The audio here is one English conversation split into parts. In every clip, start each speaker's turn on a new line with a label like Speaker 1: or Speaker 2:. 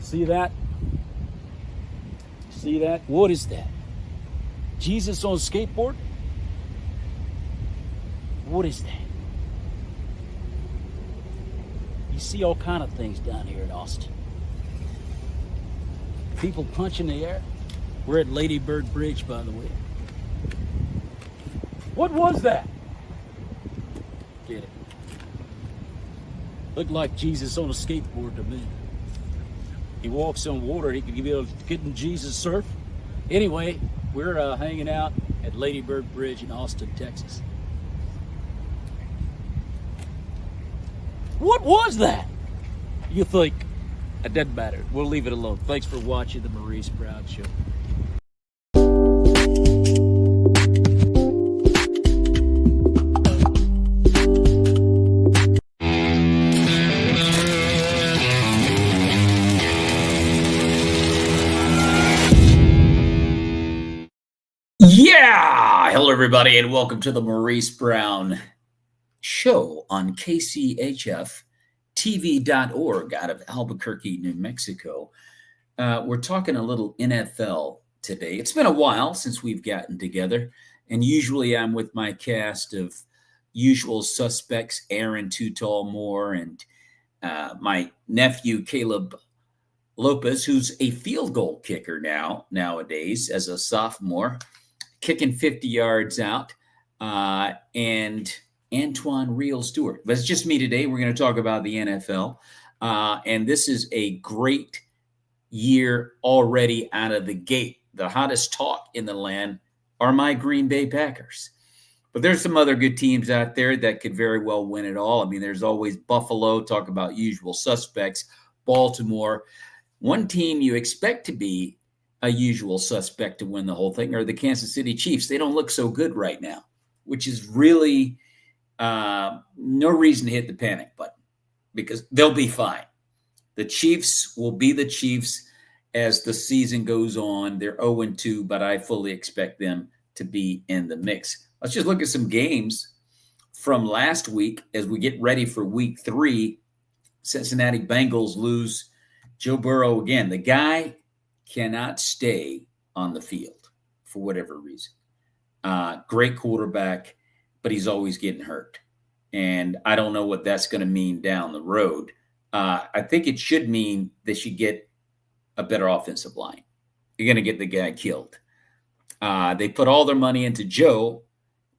Speaker 1: See that? See that? What is that? Jesus on a skateboard? What is that? You see all kind of things down here in Austin. People punching the air. We're at Lady Bird Bridge, by the way. What was that? Get it. Looked like Jesus on a skateboard to me. He walks on water. He could be able to get in Jesus surf. Anyway, we're hanging out at Lady Bird Bridge in Austin, Texas. What was that? You think? It doesn't matter. We'll leave it alone. Thanks for watching the Maurice Brown Show. Yeah! Hello, everybody, and welcome to the Maurice Brown Show on KCHF-TV.org out of Albuquerque, New Mexico. We're talking a little NFL today. It's been a while since we've gotten together, and usually I'm with my cast of usual suspects, Aaron Too Tall Moore, and my nephew, Caleb Lopez, who's a field goal kicker nowadays as a sophomore, kicking 50 yards out, and Antoine Real Stewart. But it's just me today. We're going to talk about the NFL. And this is a great year already out of the gate. The hottest talk in the land are my Green Bay Packers. But there's some other good teams out there that could very well win it all. I mean, there's always Buffalo, talk about usual suspects, Baltimore. One team you expect to be a usual suspect to win the whole thing are the Kansas City Chiefs. They don't look so good right now, which is really no reason to hit the panic button because they'll be fine. The Chiefs will be the Chiefs as the season goes on. They're 0-2, but I fully expect them to be in the mix. Let's just look at some games from last week as we get ready for week 3. Cincinnati Bengals lose. Joe Burrow again. The guy cannot stay on the field for whatever reason. Great quarterback, but he's always getting hurt. And I don't know what that's going to mean down the road. I think it should mean they should get a better offensive line. You're going to get the guy killed. They put all their money into Joe,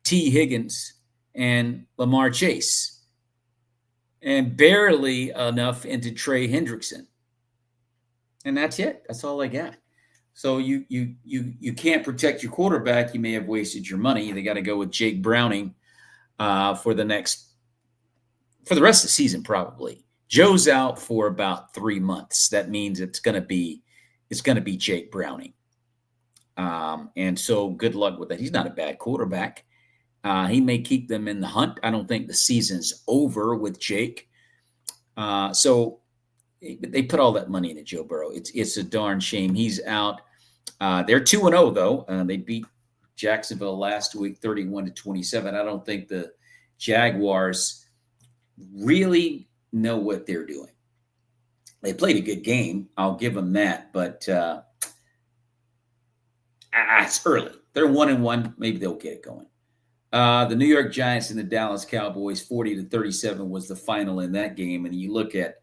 Speaker 1: T. Higgins, and Lamar Chase, and barely enough into Trey Hendrickson. And that's it. That's all I got. So you can't protect your quarterback. You may have wasted your money. They got to go with Jake Browning for the rest of the season, probably. Joe's out for about 3 months. That means it's going to be Jake Browning. And so good luck with that. He's not a bad quarterback. He may keep them in the hunt. I don't think the season's over with Jake. So they put all that money into Joe Burrow. It's a darn shame he's out. They're 2-0 though. They beat Jacksonville last week, 31-27. I don't think the Jaguars really know what they're doing. They played a good game. I'll give them that, but it's early. They're 1-1. Maybe they'll get it going. The New York Giants and the Dallas Cowboys, 40-37 was the final in that game. And you look at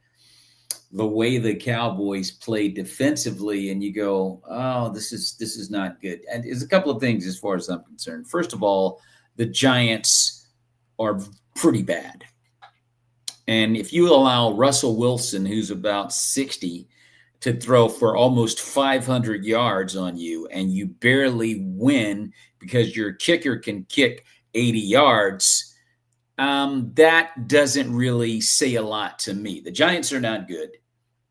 Speaker 1: the way the Cowboys played defensively, and you go, "Oh, this is not good." And there's a couple of things as far as I'm concerned. First of all, the Giants are pretty bad, and if you allow Russell Wilson, who's about 60, to throw for almost 500 yards on you, and you barely win because your kicker can kick 80 yards, that doesn't really say a lot to me. The Giants are not good.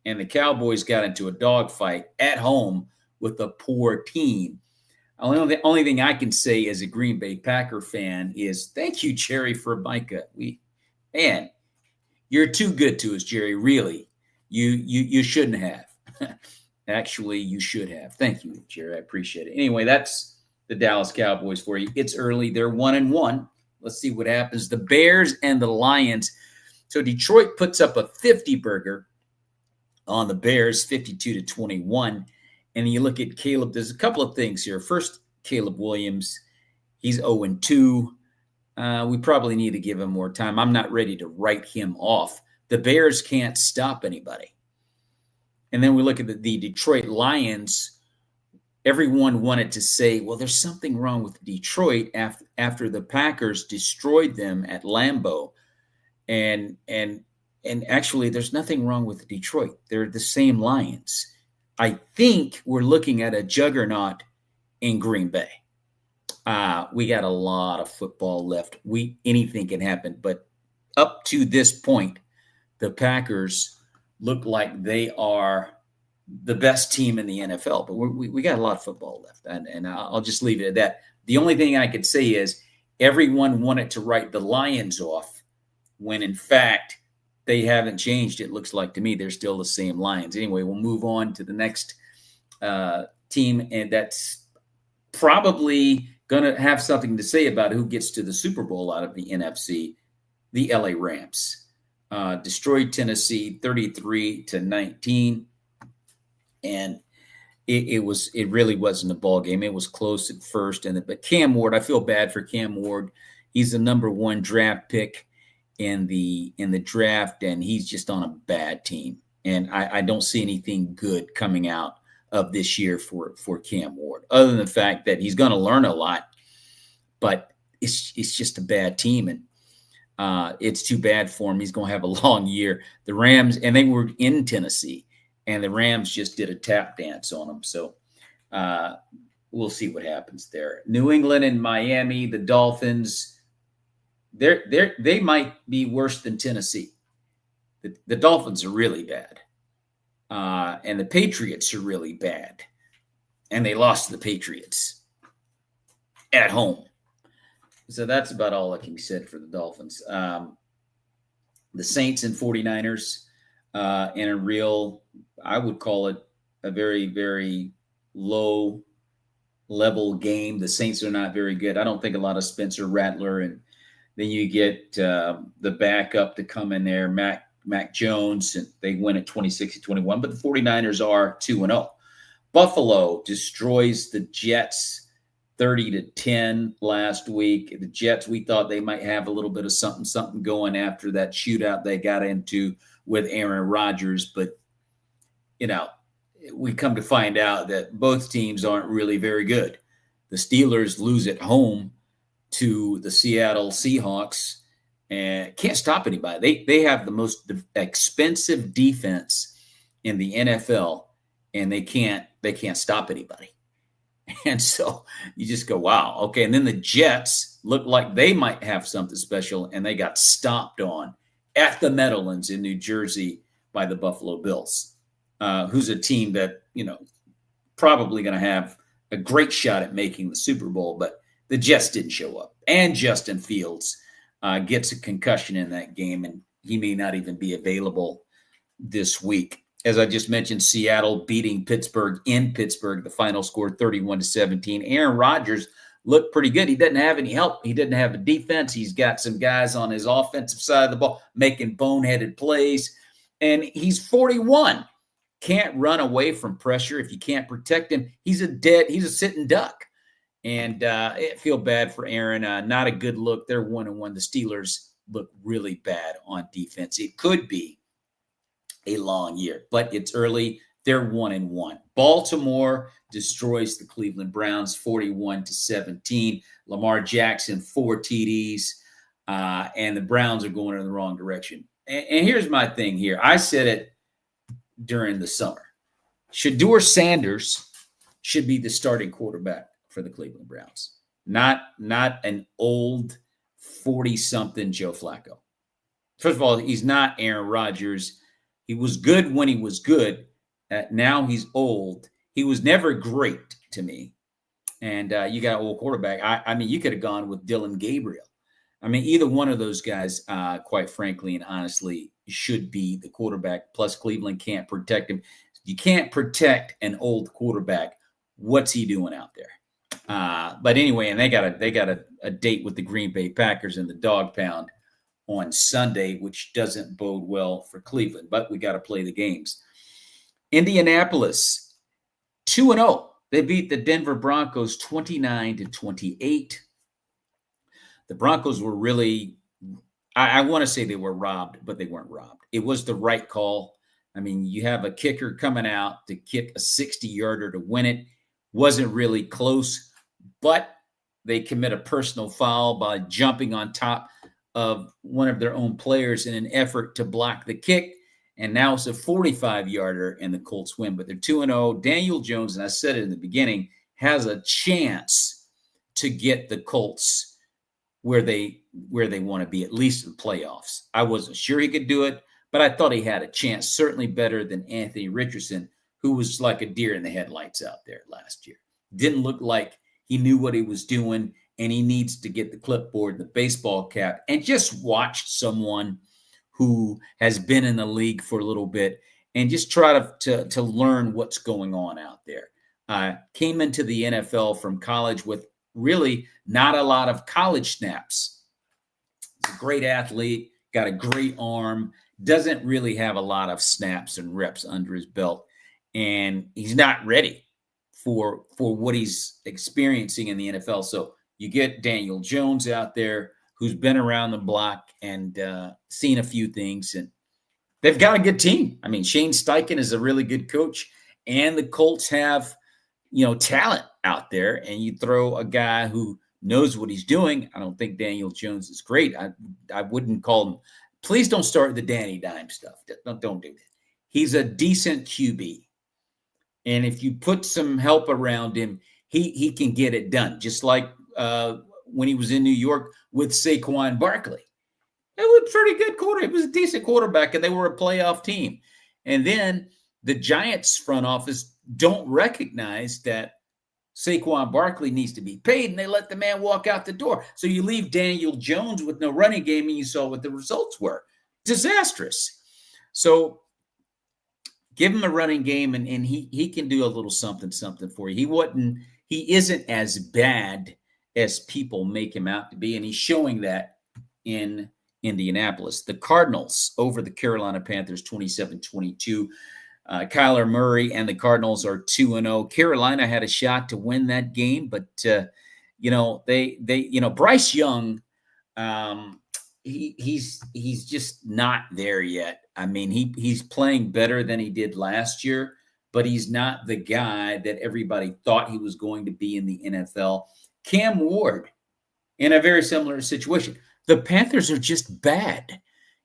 Speaker 1: And the Cowboys got into a dogfight at home with a poor team. The only thing I can say as a Green Bay Packer fan is thank you, Jerry, for Micah. Man, you're too good to us, Jerry. Really, you shouldn't have. Actually, you should have. Thank you, Jerry. I appreciate it. Anyway, that's the Dallas Cowboys for you. It's early. They're 1-1. Let's see what happens. The Bears and the Lions. So Detroit puts up a 50-burger on the Bears, 52-21. And you look at Caleb, there's a couple of things here. First, Caleb Williams, he's 0-2. We probably need to give him more time. I'm not ready to write him off. The Bears can't stop anybody. And then we look at the Detroit Lions. Everyone wanted to say, well, there's something wrong with Detroit after the Packers destroyed them at Lambeau. And actually, there's nothing wrong with Detroit. They're the same Lions. I think we're looking at a juggernaut in Green Bay. We got a lot of football left. Anything can happen. But up to this point, the Packers look like they are the best team in the NFL. But we got a lot of football left. And I'll just leave it at that. The only thing I could say is everyone wanted to write the Lions off when, in fact, they haven't changed. It looks like to me they're still the same Lions. Anyway, we'll move on to the next team, and that's probably going to have something to say about who gets to the Super Bowl out of the NFC, the LA Rams. Destroyed Tennessee 33-19, and it really wasn't a ball game. It was close at first, but Cam Ward, I feel bad for Cam Ward. He's the number one draft pick in the draft, and he's just on a bad team. And I don't see anything good coming out of this year for Cam Ward, other than the fact that he's going to learn a lot, but it's just a bad team, and it's too bad for him. He's going to have a long year. The Rams, and they were in Tennessee, and the Rams just did a tap dance on them. So we'll see what happens there. New England and Miami, the Dolphins, they might be worse than Tennessee. The Dolphins are really bad. And the Patriots are really bad. And they lost to the Patriots at home. So that's about all that can be said for the Dolphins. The Saints and 49ers in a real, I would call it a very, very low level game. The Saints are not very good. I don't think a lot of Spencer Rattler, and then you get the backup to come in there, Mac Jones, and they win at 26-21. But the 49ers are 2-0. Buffalo destroys the Jets 30-10 last week. The Jets, we thought they might have a little bit of something going after that shootout they got into with Aaron Rodgers. But, we come to find out that both teams aren't really very good. The Steelers lose at home to the Seattle Seahawks and can't stop anybody. They have the most expensive defense in the NFL, and they can't stop anybody. And so you just go, wow, okay. And then the Jets look like they might have something special, and they got stomped on at the Meadowlands in New Jersey by the Buffalo Bills, who's a team that, probably going to have a great shot at making the Super Bowl, but the Jets didn't show up. And Justin Fields gets a concussion in that game, and he may not even be available this week. As I just mentioned, Seattle beating Pittsburgh in Pittsburgh. The final score 31-17. Aaron Rodgers looked pretty good. He doesn't have any help. He didn't have a defense. He's got some guys on his offensive side of the ball making boneheaded plays. And he's 41. Can't run away from pressure. If you can't protect him, he's a sitting duck. And I feel bad for Aaron. Not a good look. They're 1-1. The Steelers look really bad on defense. It could be a long year, but it's early. They're 1-1. Baltimore destroys the Cleveland Browns 41-17. Lamar Jackson, 4 TDs, and the Browns are going in the wrong direction. And here's my thing here. I said it during the summer. Shedeur Sanders should be the starting quarterback for the Cleveland Browns, not an old 40-something Joe Flacco. First of all, he's not Aaron Rodgers. He was good when he was good. Now he's old. He was never great to me. And you got an old quarterback. I mean, you could have gone with Dylan Gabriel. I mean, either one of those guys, quite frankly and honestly, should be the quarterback. Plus, Cleveland can't protect him. You can't protect an old quarterback. What's he doing out there? But anyway, and they got a date with the Green Bay Packers in the Dog Pound on Sunday, which doesn't bode well for Cleveland. But we got to play the games. Indianapolis, 2-0. They beat the Denver Broncos 29-28. The Broncos were really, I want to say they were robbed, but they weren't robbed. It was the right call. I mean, you have a kicker coming out to kick a 60-yarder to win it. Wasn't really close, but they commit a personal foul by jumping on top of one of their own players in an effort to block the kick. And now it's a 45-yarder, and the Colts win. But they're 2-0. Daniel Jones, and I said it in the beginning, has a chance to get the Colts where they want to be, at least in playoffs. I wasn't sure he could do it, but I thought he had a chance, certainly better than Anthony Richardson, who was like a deer in the headlights out there last year. Didn't look like he knew what he was doing, and he needs to get the clipboard, the baseball cap, and just watch someone who has been in the league for a little bit and just try to learn what's going on out there. Came into the NFL from college with really not a lot of college snaps. He's a great athlete, got a great arm, doesn't really have a lot of snaps and reps under his belt, and he's not ready for what he's experiencing in the NFL. So you get Daniel Jones out there who's been around the block and seen a few things, and they've got a good team. I mean, Shane Steichen is a really good coach, and the Colts have, talent out there, and you throw a guy who knows what he's doing. I don't think Daniel Jones is great. I wouldn't call him. Please don't start the Danny Dime stuff. Don't do that. He's a decent QB, and if you put some help around him, he can get it done. Just like when he was in New York with Saquon Barkley. It was a pretty good quarterback. It was a decent quarterback, and they were a playoff team. And then the Giants front office don't recognize that Saquon Barkley needs to be paid, and they let the man walk out the door. So you leave Daniel Jones with no running game, and you saw what the results were. Disastrous. So give him a running game, and he can do a little something for you. He isn't as bad as people make him out to be, and he's showing that in Indianapolis. The Cardinals over the Carolina Panthers 27-22. Kyler Murray and the Cardinals are 2-0. Carolina had a shot to win that game, but Bryce Young, he's just not there yet. I mean, he's playing better than he did last year, but he's not the guy that everybody thought he was going to be in the NFL. Cam Ward in a very similar situation. The Panthers are just bad.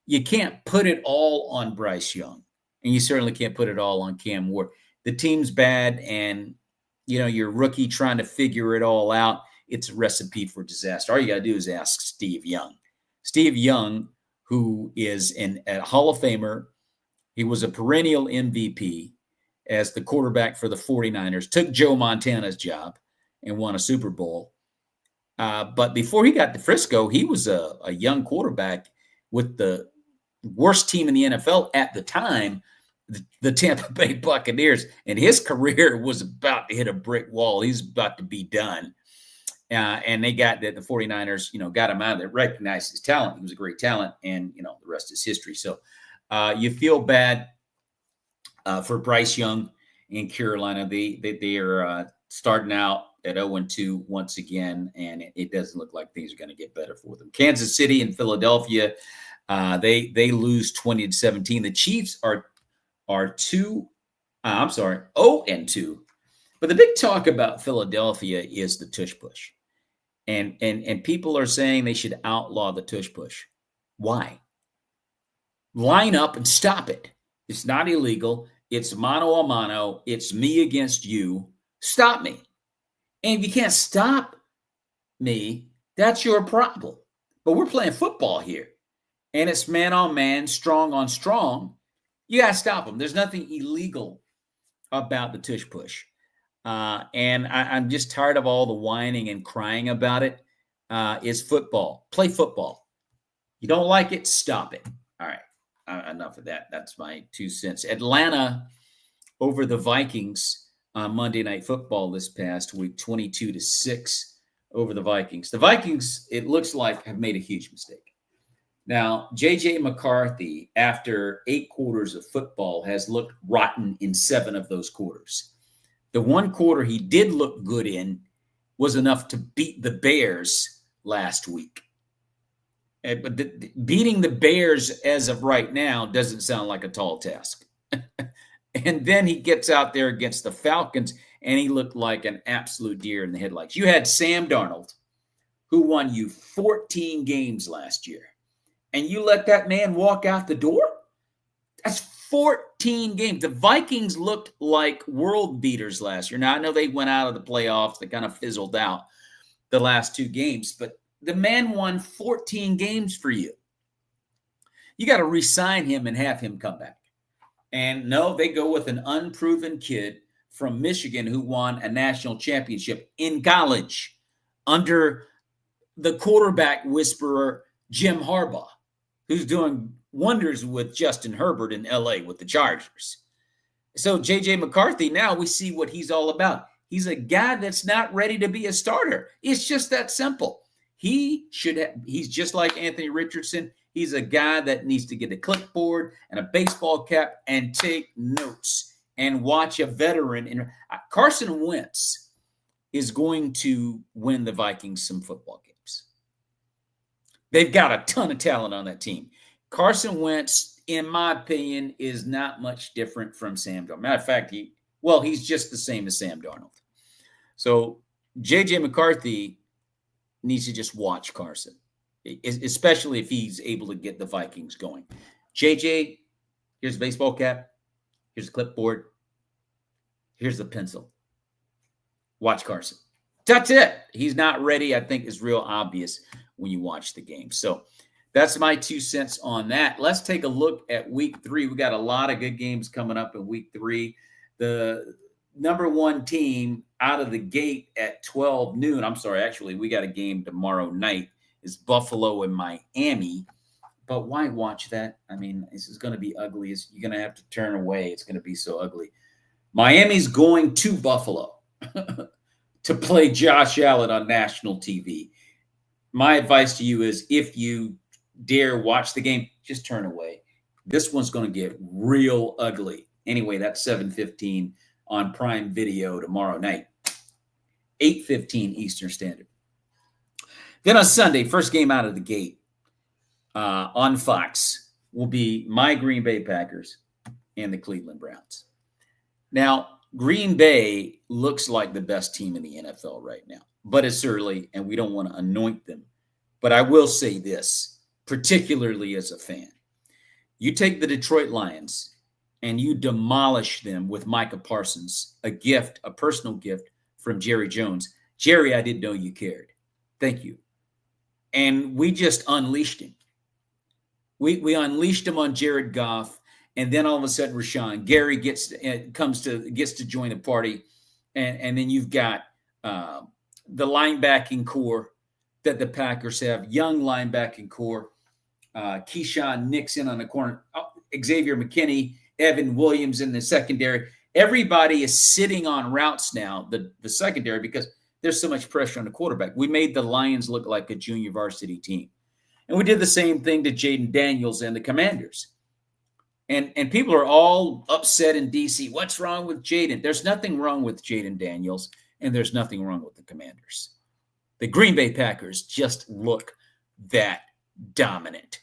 Speaker 1: You can't put it all on Bryce Young, and you certainly can't put it all on Cam Ward. The team's bad, and your rookie trying to figure it all out. It's a recipe for disaster. All you got to do is ask Steve Young. Steve Young, who is a Hall of Famer, he was a perennial MVP as the quarterback for the 49ers, took Joe Montana's job and won a Super Bowl. But before he got to Frisco, he was a young quarterback with the worst team in the NFL at the time, the Tampa Bay Buccaneers, and his career was about to hit a brick wall. He's about to be done. And they got the 49ers, got him out of there, recognized his talent. He was a great talent, and, the rest is history. So you feel bad for Bryce Young in Carolina. They are starting out at 0-2 once again, and it doesn't look like things are going to get better for them. Kansas City and Philadelphia, they lose 20-17. The Chiefs are 0-2. But the big talk about Philadelphia is the tush push, and people are saying they should outlaw the tush push. Why? Line up and stop it. It's not illegal. It's mano a mano. It's me against you. Stop me. And if you can't stop me, that's your problem. But we're playing football here, and it's man on man, strong on strong. You got to stop them. There's nothing illegal about the tush push. And I'm just tired of all the whining and crying about it. It's football. Play football. You don't like it, stop it. All right. Enough of that. That's my 2 cents. Atlanta over the Vikings on Monday Night Football this past week, 22-6 over the Vikings. The Vikings, it looks like, have made a huge mistake. Now, J.J. McCarthy, after 8 quarters of football, has looked rotten in 7 of those quarters. The one quarter he did look good in was enough to beat the Bears last week. But beating the Bears as of right now doesn't sound like a tall task. And then he gets out there against the Falcons, and he looked like an absolute deer in the headlights. You had Sam Darnold, who won you 14 games last year, and you let that man walk out the door? That's 14 games. The Vikings looked like world beaters last year. Now, I know they went out of the playoffs. They kind of fizzled out the last 2 games, but the man won 14 games for you. You got to re-sign him and have him come back. And no, they go with an unproven kid from Michigan who won a national championship in college under the quarterback whisperer, Jim Harbaugh, who's doing wonders with Justin Herbert in LA with the Chargers. So J.J. McCarthy, now we see what he's all about. He's a guy that's not ready to be a starter. It's just that simple. He's just like Anthony Richardson. He's a guy that needs to get a clipboard and a baseball cap and take notes and watch a veteran. Carson Wentz is going to win the Vikings some football games. They've got a ton of talent on that team. Carson Wentz, in my opinion, is not much different from Sam Darnold. Matter of fact, he's just the same as Sam Darnold. So J.J. McCarthy needs to just watch Carson, especially if he's able to get the Vikings going. JJ, here's a baseball cap. Here's a clipboard. Here's the pencil. Watch Carson. That's it. He's not ready, I think, is real obvious when you watch the game. So that's my 2 cents on that. Let's take a look at week 3. We got a lot of good games coming up in week 3. The number 1 team out of the gate at 12 noon. I'm sorry, actually, we got a game tomorrow night. Is Buffalo and Miami. But why watch that? I mean, this is going to be ugly. You're going to have to turn away. It's going to be so ugly. Miami's going to Buffalo to play Josh Allen on national TV. My advice to you is if you dare watch the game, just turn away. This one's going to get real ugly. Anyway, that's 7:15 on Prime Video tomorrow night, 8:15 Eastern Standard. Then on Sunday, first game out of the gate on Fox will be my Green Bay Packers and the Cleveland Browns. Now, Green Bay looks like the best team in the NFL right now, but it's early and we don't want to anoint them. But I will say this, particularly as a fan. You take the Detroit Lions and you demolish them with Micah Parsons, a personal gift from Jerry Jones. Jerry, I didn't know you cared. Thank you. And we just unleashed him. We unleashed him on Jared Goff, and then all of a sudden Rashawn Gary gets to join the party, and then you've got the linebacking core that the Packers have, young linebacking core, Keyshawn Nixon on the corner, Xavier McKinney, Evan Williams in the secondary. Everybody is sitting on routes now, the secondary, because there's so much pressure on the quarterback. We made the Lions look like a junior varsity team. And we did the same thing to Jaden Daniels and the Commanders. And people are all upset in D.C. What's wrong with Jaden? There's nothing wrong with Jaden Daniels, and there's nothing wrong with the Commanders. The Green Bay Packers just look that dominant.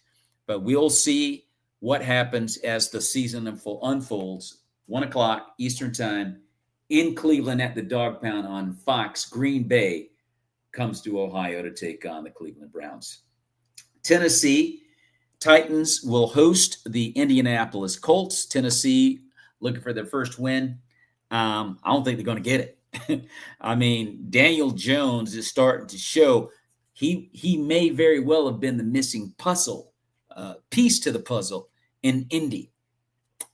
Speaker 1: But we'll see what happens as the season unfolds. 1 o'clock Eastern Time in Cleveland at the Dog Pound on Fox. Green Bay comes to Ohio to take on the Cleveland Browns. Tennessee Titans will host the Indianapolis Colts. Tennessee looking for their first win. I don't think they're going to get it. I mean, Daniel Jones is starting to show he may very well have been the missing piece to the puzzle in Indy.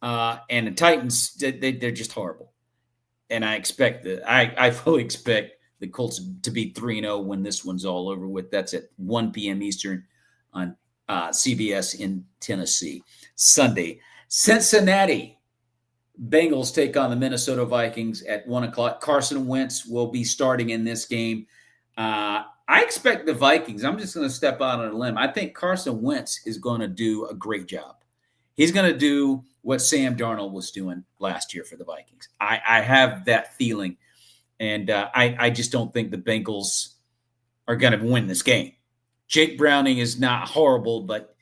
Speaker 1: And the Titans, they're just horrible. And I fully expect the Colts to be 3-0 when this one's all over with. That's at 1 p.m. Eastern on CBS in Tennessee. Sunday, Cincinnati Bengals take on the Minnesota Vikings at 1 o'clock. Carson Wentz will be starting in this game. I I expect the Vikings. I'm just going to step out on a limb. I think Carson Wentz is going to do a great job. He's going to do what Sam Darnold was doing last year for the Vikings. I have that feeling, and I just don't think the Bengals are going to win this game. Jake Browning is not horrible, but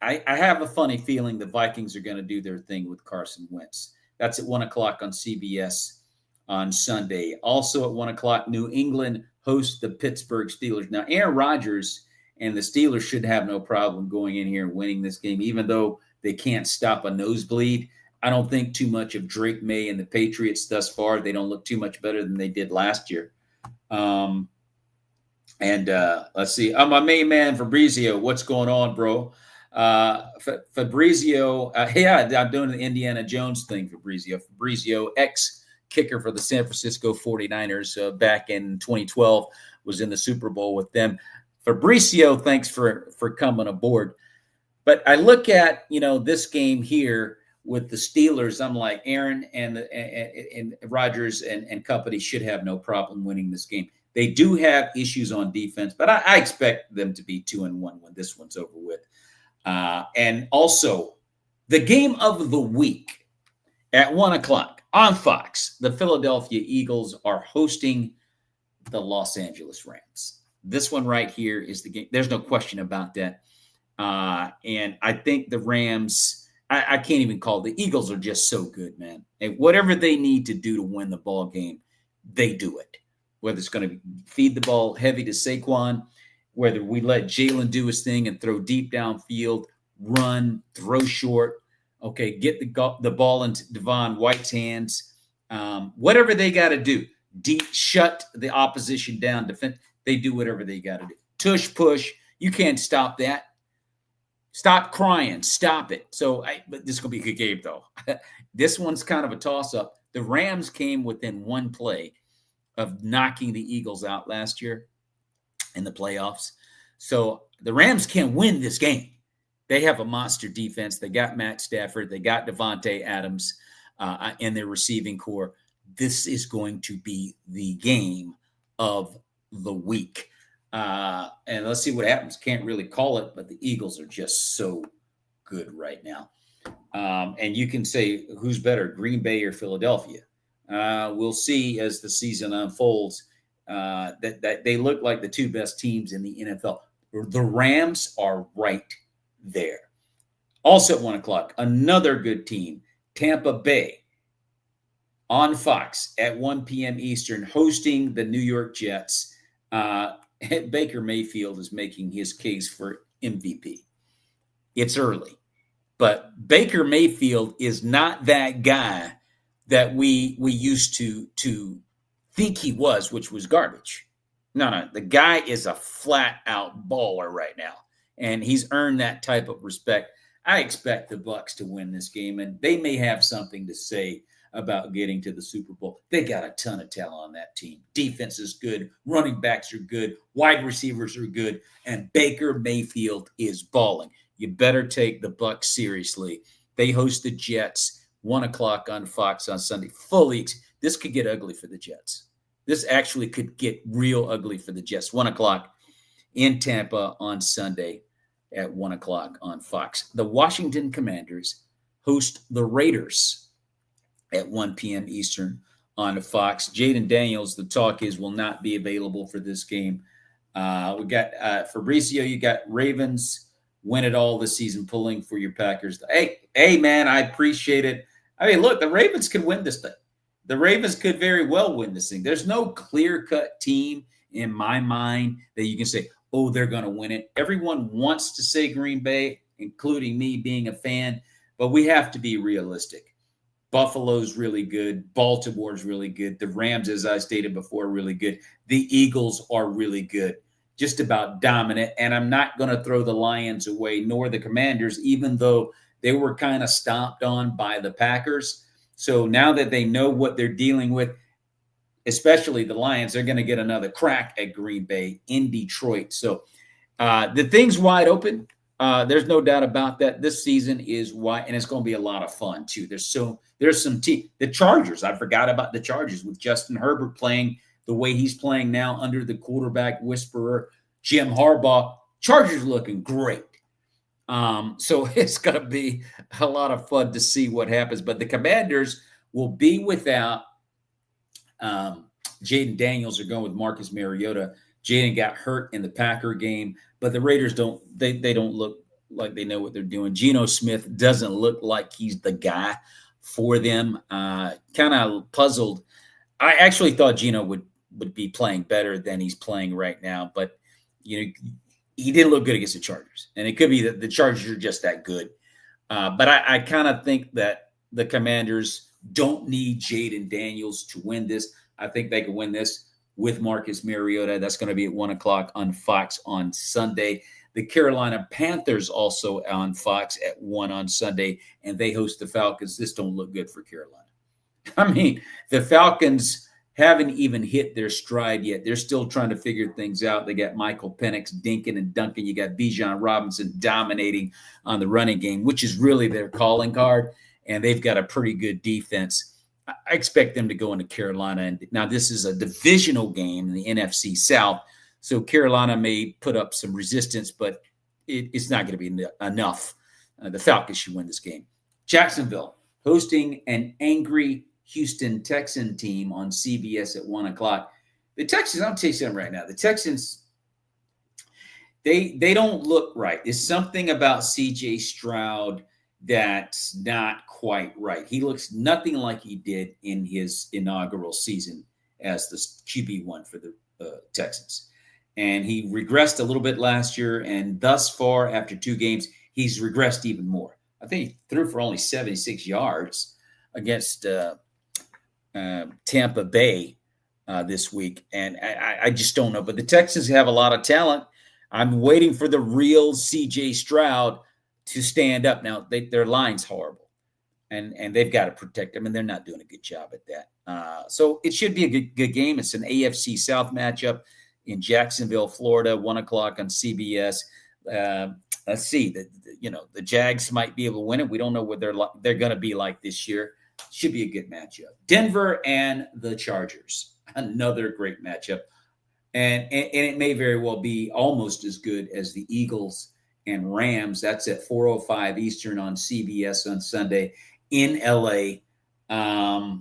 Speaker 1: I have a funny feeling the Vikings are going to do their thing with Carson Wentz. That's at 1 o'clock on CBS on Sunday. Also at 1 o'clock, New England hosts the Pittsburgh Steelers. Now, Aaron Rodgers and the Steelers should have no problem going in here and winning this game, even though they can't stop a nosebleed. I don't think too much of Drake May and the Patriots thus far. They don't look too much better than they did last year. Let's see. My main man, Fabrizio. What's going on, bro? Fabrizio. Yeah, I'm doing the Indiana Jones thing, Fabrizio. Fabrizio, ex-kicker for the San Francisco 49ers back in 2012, was in the Super Bowl with them. Fabrizio, thanks for coming aboard. But I look at, this game here with the Steelers. I'm like, Aaron and Rodgers and company should have no problem winning this game. They do have issues on defense, but I expect them to be 2-1 when this one's over with. And also, the game of the week at 1 o'clock on Fox, the Philadelphia Eagles are hosting the Los Angeles Rams. This one right here is the game. There's no question about that. And I think the Rams, I can't even call it. The Eagles are just so good, man. And whatever they need to do to win the ball game, they do it. Whether it's going to feed the ball heavy to Saquon, whether we let Jalen do his thing and throw deep downfield, run, throw short, okay, get the ball into Devon White's hands, whatever they got to do, shut the opposition down, defense, they do whatever they got to do. Tush push, you can't stop that. Stop crying, stop it. But this is going to be a good game, though. This one's kind of a toss-up. The Rams came within one play of knocking the Eagles out last year in the playoffs. So the Rams can win this game. They have a monster defense. They got Matt Stafford. They got Devontae Adams in their receiving core. This is going to be the game of the week. And let's see what happens. Can't really call it, but the Eagles are just so good right now. And you can say, who's better, Green Bay or Philadelphia? We'll see as the season unfolds that they look like the two best teams in the NFL. The Rams are right there. Also at 1 o'clock, another good team, Tampa Bay, on Fox at 1 p.m. Eastern, hosting the New York Jets. Baker Mayfield is making his case for MVP. It's early, but Baker Mayfield is not that guy that we used to think he was, which was garbage. No, the guy is a flat-out baller right now, and he's earned that type of respect. I expect the Bucs to win this game, and they may have something to say about getting to the Super Bowl. They got a ton of talent on that team. Defense is good. Running backs are good. Wide receivers are good. And Baker Mayfield is balling. You better take the Bucs seriously. They host the Jets, 1 o'clock on Fox on Sunday. This could get ugly for the Jets. This actually could get real ugly for the Jets. 1 o'clock in Tampa on Sunday at 1 o'clock on Fox. The Washington Commanders host the Raiders at 1 p.m. Eastern on Fox. Jaden Daniels, the talk is, will not be available for this game. We got Fabrizio, you got Ravens win it all this season, pulling for your Packers. Hey, man, I appreciate it. I mean, look, the Ravens can win this thing. The Ravens could very well win this thing. There's no clear-cut team in my mind that you can say, oh, they're going to win it. Everyone wants to say Green Bay, including me being a fan, but we have to be realistic. Buffalo's really good. Baltimore's really good. The Rams, as I stated before, are really good. The Eagles are really good, just about dominant. And I'm not going to throw the Lions away, nor the Commanders, even though they were kind of stomped on by the Packers. So now that they know what they're dealing with, especially the Lions, they're going to get another crack at Green Bay in Detroit. So the thing's wide open. There's no doubt about that. This season is wide, and it's going to be a lot of fun too. There's some team. The Chargers. I forgot about the Chargers with Justin Herbert playing the way he's playing now under the quarterback whisperer, Jim Harbaugh, Chargers looking great. So it's going to be a lot of fun to see what happens. But the Commanders will be without Jaden Daniels. Are going with Marcus Mariota. Jaden got hurt in the Packer game, but the Raiders don't look like they know what they're doing. Geno Smith doesn't look like he's the guy for them. Kind of puzzled. I actually thought Geno would be playing better than he's playing right now, but he didn't look good against the Chargers, and it could be that the Chargers are just that good. But I kind of think that the Commanders don't need Jaden Daniels to win this. I think they can win this with Marcus Mariota. That's going to be at 1:00 on Fox on Sunday. The Carolina Panthers also on Fox at 1 on Sunday, and they host the Falcons. This don't look good for Carolina. I mean, the Falcons haven't even hit their stride yet. They're still trying to figure things out. They got Michael Penix dinking and dunking. You got Bijan Robinson dominating on the running game, which is really their calling card, and they've got a pretty good defense. I expect them to go into Carolina. And now this is a divisional game in the NFC South, so Carolina may put up some resistance, but it's not going to be enough. The Falcons should win this game. Jacksonville hosting an angry Houston Texan team on CBS at 1:00. The Texans, I'll tell you something right now. The Texans, they don't look right. There's something about C.J. Stroud that's not quite right. He looks nothing like he did in his inaugural season as the QB1 for the Texans. And he regressed a little bit last year, and thus far, after 2 games, he's regressed even more. I think he threw for only 76 yards against Tampa Bay this week, and I just don't know. But the Texans have a lot of talent. I'm waiting for the real C.J. Stroud to stand up. Now, their line's horrible, and they've got to protect them, and they're not doing a good job at that. So it should be a good game. It's an AFC South matchup in Jacksonville, Florida, 1:00 on CBS. Let's see. The Jags might be able to win it. We don't know what they're going to be like this year. Should be a good matchup. Denver and the Chargers, another great matchup. And it may very well be almost as good as the Eagles and Rams. That's at 4:05 Eastern on CBS on Sunday in LA. I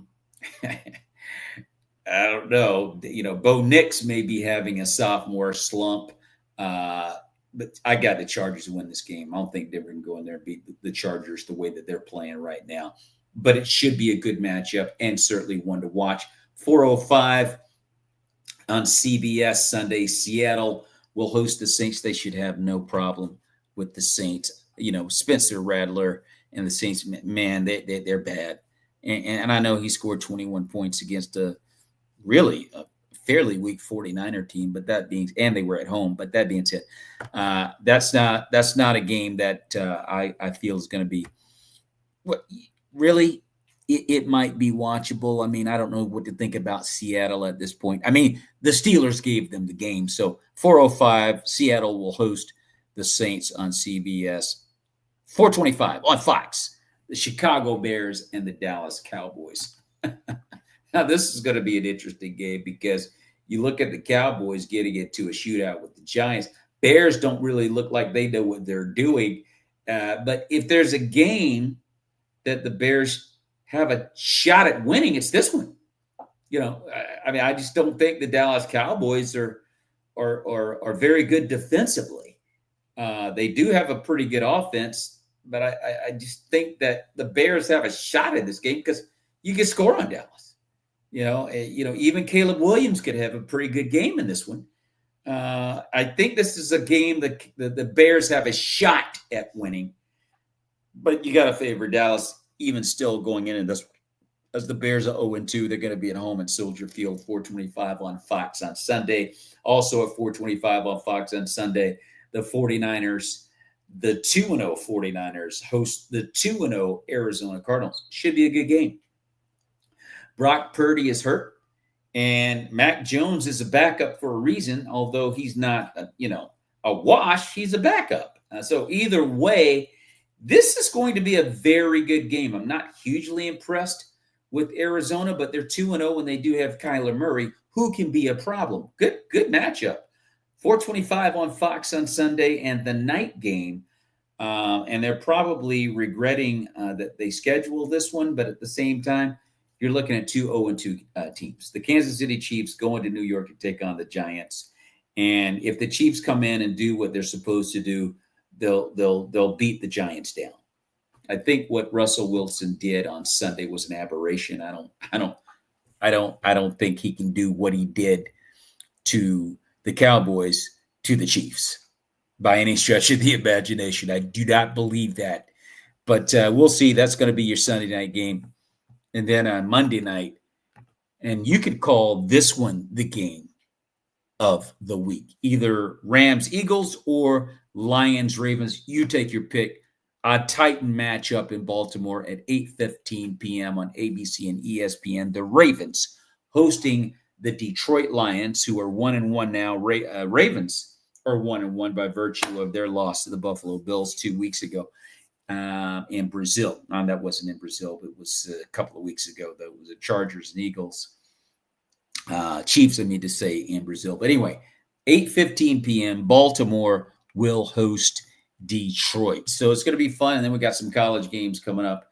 Speaker 1: don't know. Bo Nix may be having a sophomore slump. But I got the Chargers to win this game. I don't think Denver can go in there and beat the Chargers the way that they're playing right now. But it should be a good matchup and certainly one to watch. 4:05 on CBS Sunday. Seattle will host the Saints. They should have no problem with the Saints. Spencer Rattler and the Saints, man, they're bad. And I know he scored 21 points against a fairly weak 49er team, and they were at home. But that being said, that's not a game that I feel is going to be really. It might be watchable. I mean, I don't know what to think about Seattle at this point. I mean, the Steelers gave them the game. So 4:05, Seattle will host the Saints on CBS. 4:25 on Fox, the Chicago Bears and the Dallas Cowboys. Now, this is going to be an interesting game because you look at the Cowboys getting into a shootout with the Giants. Bears don't really look like they know what they're doing. But if there's a game that the Bears have a shot at winning, it's this one. I just don't think the Dallas Cowboys are very good defensively. They do have a pretty good offense, but I just think that the Bears have a shot in this game because you can score on Dallas. Even Caleb Williams could have a pretty good game in this one. I think this is a game that the Bears have a shot at winning, but you got to favor Dallas even still going in this one. As the Bears are 0-2, they're going to be at home at Soldier Field, 4:25 on Fox on Sunday. Also at 4:25 on Fox on Sunday, the 49ers, the 2-0 49ers host the 2-0 Arizona Cardinals. Should be a good game. Brock Purdy is hurt, and Mac Jones is a backup for a reason, although he's not, a wash. He's a backup. So either way, this is going to be a very good game. I'm not hugely impressed with Arizona, but they're 2-0 and they do have Kyler Murray, who can be a problem. Good matchup. 4:25 on Fox on Sunday, and the night game. And they're probably regretting that they scheduled this one, but at the same time, you're looking at 2 0-2 teams. The Kansas City Chiefs going to New York to take on the Giants. And if the Chiefs come in and do what they're supposed to do, they'll beat the Giants down. I think what Russell Wilson did on Sunday was an aberration. I don't think he can do what he did to the Cowboys to the Chiefs by any stretch of the imagination. I do not believe that. But we'll see. That's going to be your Sunday night game. And then on Monday night, and you could call this one the game of the week. Either Rams-Eagles or Lions-Ravens. You take your pick. A Titan matchup in Baltimore at 8:15 p.m. on ABC and ESPN. The Ravens hosting the Detroit Lions, who are 1-1 now. Ravens are 1-1 by virtue of their loss to the Buffalo Bills 2 weeks ago in Brazil. That wasn't in Brazil, but it was a couple of weeks ago. That was the Chargers and Eagles. Chiefs, I need to say, in Brazil. But anyway, 8:15 p.m. Baltimore will host Detroit. So it's going to be fun. And then we got some college games coming up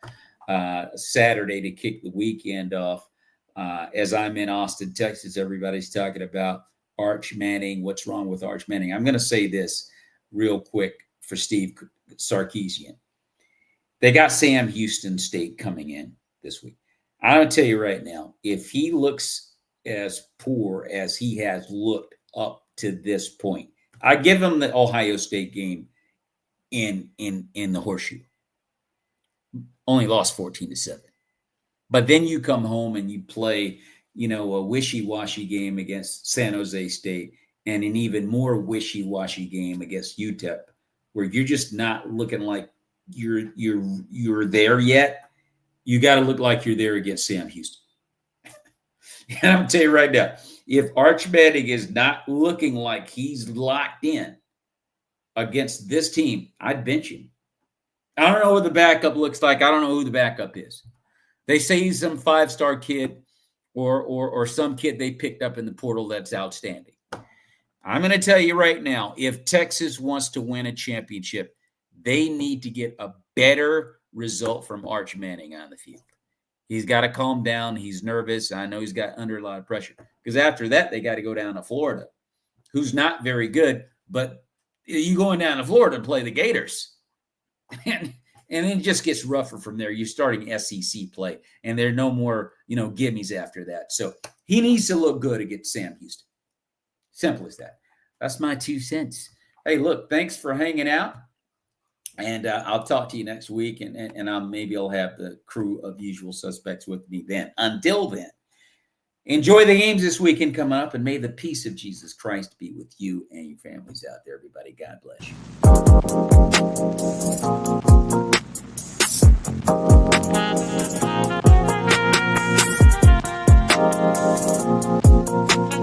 Speaker 1: Saturday to kick the weekend off. As I'm in Austin, Texas, everybody's talking about Arch Manning. What's wrong with Arch Manning? I'm going to say this real quick for Steve Sarkisian. They got Sam Houston State coming in this week. I'm going to tell you right now, if he looks as poor as he has looked up to this point, I give him the Ohio State game in the horseshoe. Only lost 14-7. But then you come home and you play, a wishy-washy game against San Jose State and an even more wishy-washy game against UTEP, where you're just not looking like you're there yet. You got to look like you're there against Sam Houston. And I'm going to tell you right now, if Arch Manning is not looking like he's locked in against this team, I'd bench him. I don't know what the backup looks like. I don't know who the backup is. They say he's some 5-star kid or some kid they picked up in the portal that's outstanding. I'm going to tell you right now, if Texas wants to win a championship, they need to get a better result from Arch Manning on the field. He's got to calm down. He's nervous. I know he's got under a lot of pressure. Because after that, they got to go down to Florida, who's not very good. But you going down to Florida to play the Gators. And then it just gets rougher from there. You're starting SEC play. And there are no more, gimmies after that. So he needs to look good against Sam Houston. Simple as that. That's my 2 cents. Hey, look, thanks for hanging out. And I'll talk to you next week, and maybe I'll have the crew of usual suspects with me then. Until then, enjoy the games this weekend coming up, and may the peace of Jesus Christ be with you and your families out there, everybody. God bless you.